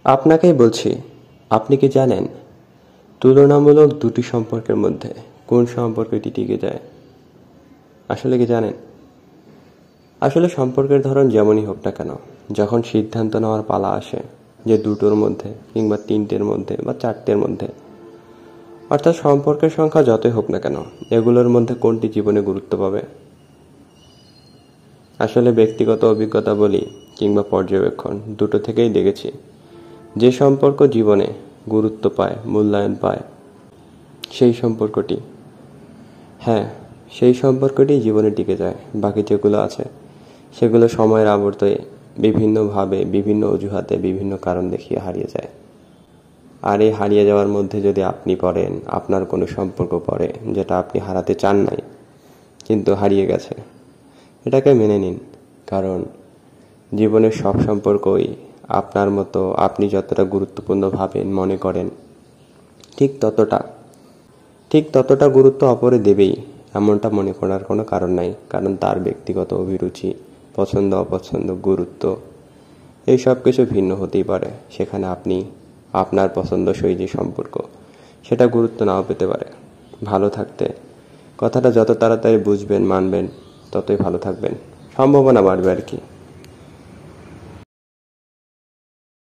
আপনাকেই বলছি, আপনি কি জানেন তুলনামূলক দুটি সম্পর্কের মধ্যে কোন সম্পর্কটি টিকে যায়? আসলে কি জানেন? আসলে সম্পর্কের ধরন যেমনই হোক না কেন, যখন সিদ্ধান্ত নেওয়ার পালা আসে যে দুটোর মধ্যে কিংবা তিনটের মধ্যে বা চারটের মধ্যে, অর্থাৎ সম্পর্কের সংখ্যা যতই হোক না কেন, এগুলোর মধ্যে কোনটি জীবনে গুরুত্ব পাবে? আসলে ব্যক্তিগত অভিজ্ঞতা বলি কিংবা পর্যবেক্ষণ, দুটো থেকেই দেখেছি যে সম্পর্ক জীবনে গুরুত্ব পায়, মূল্যায়ন পায়, সেই সম্পর্কটি, হ্যাঁ, সেই সম্পর্কটি জীবনে টিকে যায়। বাকি যেগুলো আছে সেগুলো সময়ের আবর্তে বিভিন্নভাবে, বিভিন্ন অজুহাতে, বিভিন্ন কারণ দেখিয়ে হারিয়ে যায়। আর এই হারিয়ে যাওয়ার মধ্যে যদি আপনি পড়েন, আপনার কোনো সম্পর্ক পড়ে যেটা আপনি হারাতে চান নাই কিন্তু হারিয়ে গেছে, এটাকে মেনে নিন। কারণ জীবনের সব সম্পর্কই আপনার মতো, আপনি যতটা গুরুত্বপূর্ণ ভাবেন, মনে করেন, ঠিক ততটা ঠিক ততটা গুরুত্ব অপরে দেবেই, এমনটা মনে করার কোনো কারণ নাই। কারণ তার ব্যক্তিগত অভিরুচি, পছন্দ অপছন্দ, গুরুত্ব, এই সব কিছু ভিন্ন হতেই পারে। সেখানে আপনি আপনার পছন্দসই যে সম্পর্ক, সেটা গুরুত্ব নাও পেতে পারে। ভালো থাকতে কথাটা যত তাড়াতাড়ি বুঝবেন, মানবেন, ততই ভালো থাকবেন, সম্ভাবনা বাড়বে আর কি।